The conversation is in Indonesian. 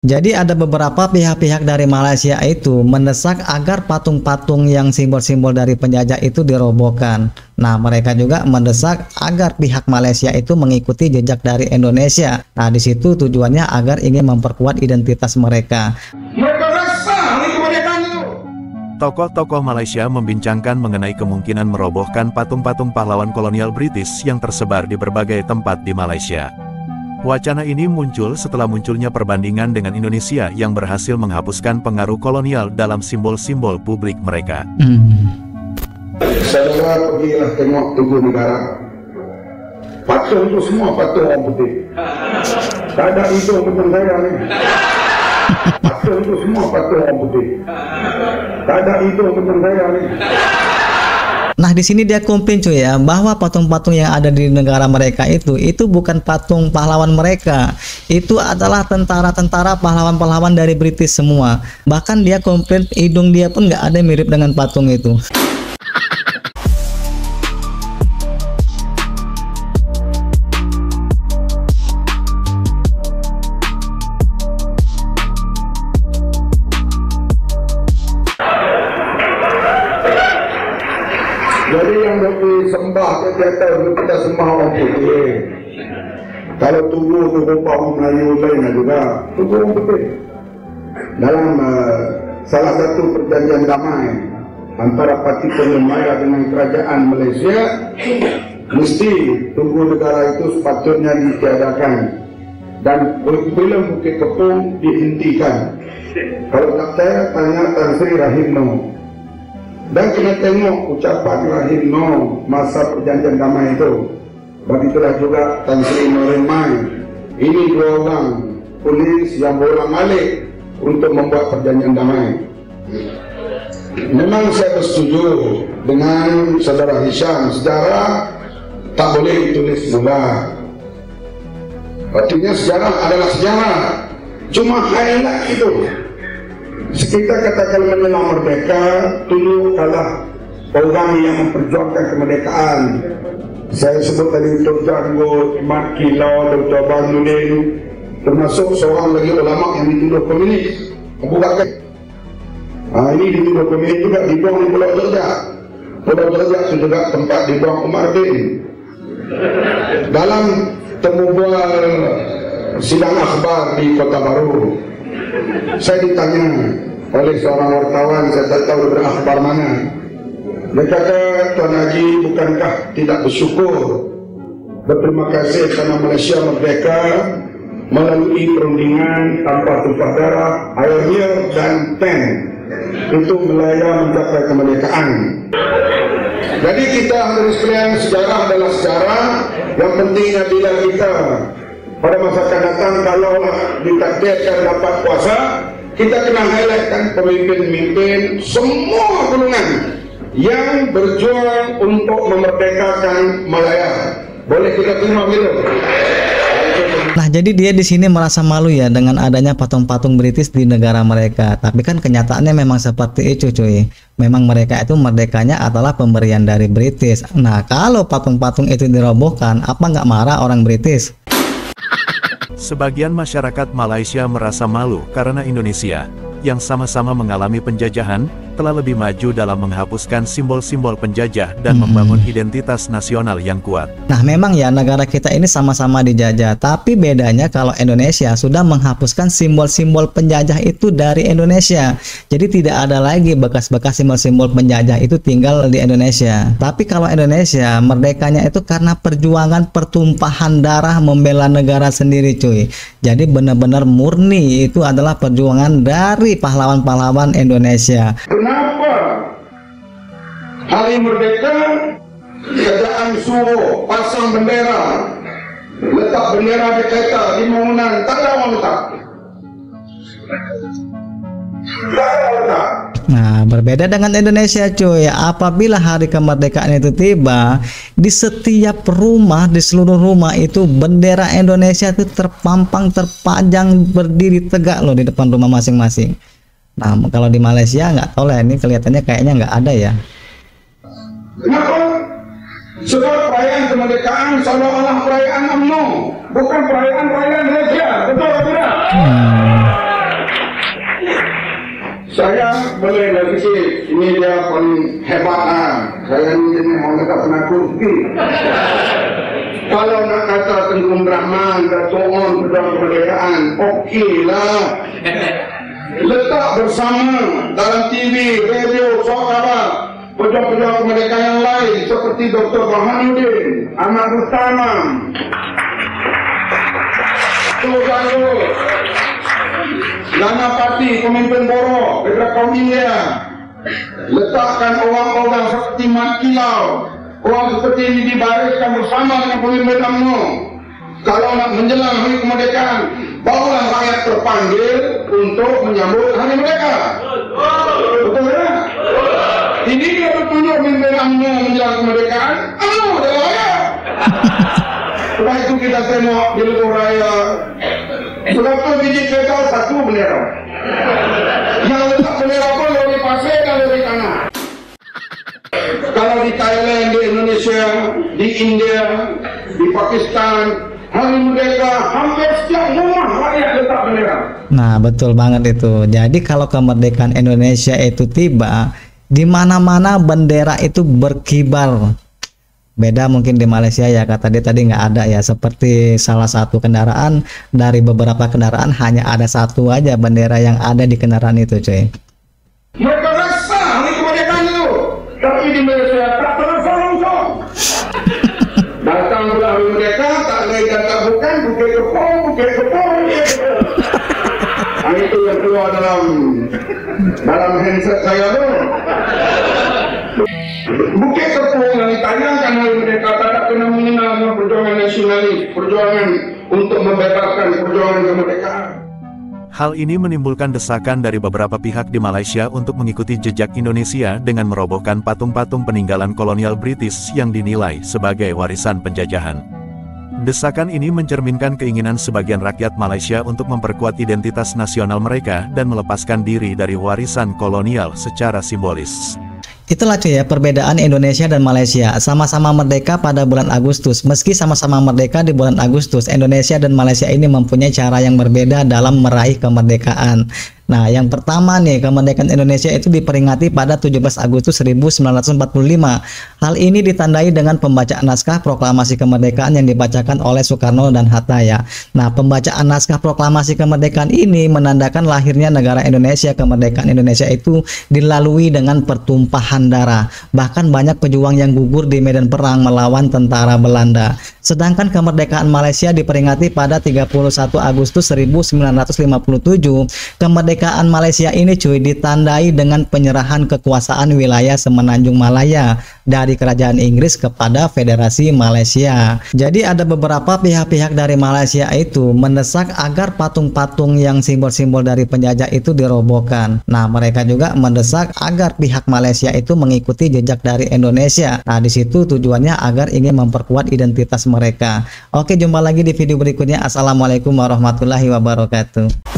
Jadi ada beberapa pihak-pihak dari Malaysia itu mendesak agar patung-patung yang simbol-simbol dari penjajah itu dirobohkan. Nah, mereka juga mendesak agar pihak Malaysia itu mengikuti jejak dari Indonesia. Nah, di situ tujuannya agar ingin memperkuat identitas mereka. Tokoh-tokoh Malaysia membincangkan mengenai kemungkinan merobohkan patung-patung pahlawan kolonial British yang tersebar di berbagai tempat di Malaysia. Wacana ini muncul setelah munculnya perbandingan dengan Indonesia yang berhasil menghapuskan pengaruh kolonial dalam simbol-simbol publik mereka. Saudara pergilah tengok Tugu Negara. Patung itu semua patung orang putih. Tak ada itu macam saya ni. Patung itu semua patung orang putih. Tak ada itu macam saya ni. Nah, di sini dia komplain cuy ya, bahwa patung-patung yang ada di negara mereka itu bukan patung pahlawan mereka. Itu adalah tentara-tentara pahlawan-pahlawan dari British semua. Bahkan dia komplain hidung dia pun nggak ada mirip dengan patung itu. Jadi yang disembah ke teater itu kita sembah orang putih. Kalau tubuh tu rupa orang Melayu lain juga, tubuh orang putih. Dalam salah satu perjanjian damai antara Parti Penyemaya dengan Kerajaan Malaysia, mesti Tugu Negara itu sepatutnya ditiadakan dan bila Bukit Kepung dihentikan. Kalau tak saya tanya Tan Sri Rahimno. Dan kena tengok ucapan Rahimno masa perjanjian damai itu. Begitulah juga Tan Sri Norimai. Ini dua orang polis yang berulang-alik untuk membuat perjanjian damai. Memang saya bersetuju dengan saudara Hisham, sejarah tak boleh ditulis mula. Artinya sejarah adalah sejarah. Cuma highlight itu. Kita katakan menjelang merdeka, dulu kalah orang yang memperjuangkan kemerdekaan. Saya sebut tadi Dr. Janggut, Mat Kilau, Dr. Banuddin, termasuk seorang lagi ulama yang dituduh komunis, Abu Bakar. Ini dituduh komunis juga, dibuang di Pulau Derajat. Pulau Derajat itu juga tempat dibuang Umar bin. Dalam temu bual sidang akhbar di Kota Baru, saya ditanya oleh seorang wartawan, saya tak tahu dari akhbar mana. Dia kata, Tuan Haji, bukankah tidak bersyukur, berterima kasih karena Malaysia merdeka melalui perundingan tanpa tumpah darah, air liur dan tank. Itu Melaya mencapai kemerdekaan. Jadi kita harus sekalian, sejarah adalah sejarah. Yang pentingnya bila kita pada masa akan datang kalau ditakdirkan dapat kuasa, kita kena highlightkan pemimpin-pemimpin semua golongan yang berjuang untuk memerdekakan Malaya. Boleh kita terima gitu. Nah, jadi dia di sini merasa malu ya dengan adanya patung-patung British di negara mereka. Tapi kan kenyataannya memang seperti itu cuy. Memang mereka itu merdekanya adalah pemberian dari British. Nah, kalau patung-patung itu dirobohkan, apa nggak marah orang British? Sebagian masyarakat Malaysia merasa malu karena Indonesia, yang sama-sama mengalami penjajahan, telah lebih maju dalam menghapuskan simbol-simbol penjajah dan membangun identitas nasional yang kuat. Nah, memang ya negara kita ini sama-sama dijajah, tapi bedanya kalau Indonesia sudah menghapuskan simbol-simbol penjajah itu dari Indonesia. Jadi tidak ada lagi bekas-bekas simbol-simbol penjajah itu tinggal di Indonesia. Tapi kalau Indonesia merdekanya itu karena perjuangan pertumpahan darah membela negara sendiri cuy. Jadi benar-benar murni itu adalah perjuangan dari pahlawan-pahlawan Indonesia. Kenapa hari merdeka kerajaan suruh pasang bendera, letak bendera di kereta di bangunan, tak ada orang letak. Nah, berbeda dengan Indonesia cuy. Apabila hari kemerdekaan itu tiba, di setiap rumah, di seluruh rumah itu bendera Indonesia itu terpampang, terpajang, berdiri tegak loh di depan rumah masing-masing. Nah, kalau di Malaysia nggak tahu lah, ini kelihatannya kayaknya nggak ada ya. Kenapa? Sebab perayaan kemerdekaan seolah-olah perayaan UMNO, bukan perayaan Malaysia. Betul atau tidak? Saya boleh dari ini dia paling hebat. Saya ini mau tak pernah kurti. Kalau nak kata Tengku Rahman, Dato' On, Pedang Kemerdekaan, okey lah. Letak bersama dalam TV, radio, suara pejuang-pejuang kemerdekaan yang lain seperti Dr. Burhanuddin, Ahmad Rustamam, Tugalu, Nana Pati, pemimpin Boro, Kedra kaum India. Letakkan orang-orang seperti Mat Kilau, orang seperti ini dibariskan bersama dengan pemimpin UMNO. Kalau nak menjelang hari kemerdekaan, barulah rakyat terpanggil untuk menyambut hari merdeka. Betul tak? Ini dia bertunjuk pemimpin UMNO menjelang kemerdekaan. UMNO adalah rakyat. Setelah itu kita tengok di Lebuh Raya, 100 biji kereta, 1 bendera. Yang letak bendera pun lori pasir dan lori tanah. Kalau di Thailand, di Indonesia, di India, di Pakistan, hari merdeka hampir setiap rumah rakyat letak bendera. Nah, betul banget itu. Jadi kalau kemerdekaan Indonesia itu tiba, di mana-mana bendera itu berkibar. Beda mungkin di Malaysia ya, kata dia tadi nggak ada ya. Seperti salah satu kendaraan dari beberapa kendaraan hanya ada satu aja bendera yang ada di kendaraan itu, cuy. Mereka rasa hari kemerdekaan itu, tapi di Malaysia tak terasa langsung. Datang bulan hari merdeka, tak naik dan tak bukan, bukit kepong. Itu yang keluar dalam handset saya tu. Bukit Kepong yang ditayangkan oleh mereka tak kena mengenal perjuangan nasionalis, perjuangan untuk membebaskan perjuangan kemerdekaan. Hal ini menimbulkan desakan dari beberapa pihak di Malaysia untuk mengikuti jejak Indonesia dengan merobohkan patung-patung peninggalan kolonial British yang dinilai sebagai warisan penjajahan. Desakan ini mencerminkan keinginan sebagian rakyat Malaysia untuk memperkuat identitas nasional mereka dan melepaskan diri dari warisan kolonial secara simbolis. Itulah cuy ya perbedaan Indonesia dan Malaysia. Sama-sama merdeka pada bulan Agustus. Meski sama-sama merdeka di bulan Agustus, Indonesia dan Malaysia ini mempunyai cara yang berbeda dalam meraih kemerdekaan. Nah, yang pertama nih, kemerdekaan Indonesia itu diperingati pada 17 Agustus 1945. Hal ini ditandai dengan pembacaan naskah proklamasi kemerdekaan yang dibacakan oleh Soekarno dan Hatta ya. Nah, pembacaan naskah proklamasi kemerdekaan ini menandakan lahirnya negara Indonesia. Kemerdekaan Indonesia itu dilalui dengan pertumpahan darah. Bahkan banyak pejuang yang gugur di medan perang melawan tentara Belanda. Sedangkan kemerdekaan Malaysia diperingati pada 31 Agustus 1957. Kemerdekaan Malaysia ini cuy ditandai dengan penyerahan kekuasaan wilayah Semenanjung Malaya dari Kerajaan Inggris kepada Federasi Malaysia. Jadi ada beberapa pihak-pihak dari Malaysia itu mendesak agar patung-patung yang simbol-simbol dari penjajah itu dirobohkan. Nah, mereka juga mendesak agar pihak Malaysia itu mengikuti jejak dari Indonesia. Nah, di situ tujuannya agar ingin memperkuat identitas mereka. Oke, jumpa lagi di video berikutnya. Assalamualaikum warahmatullahi wabarakatuh.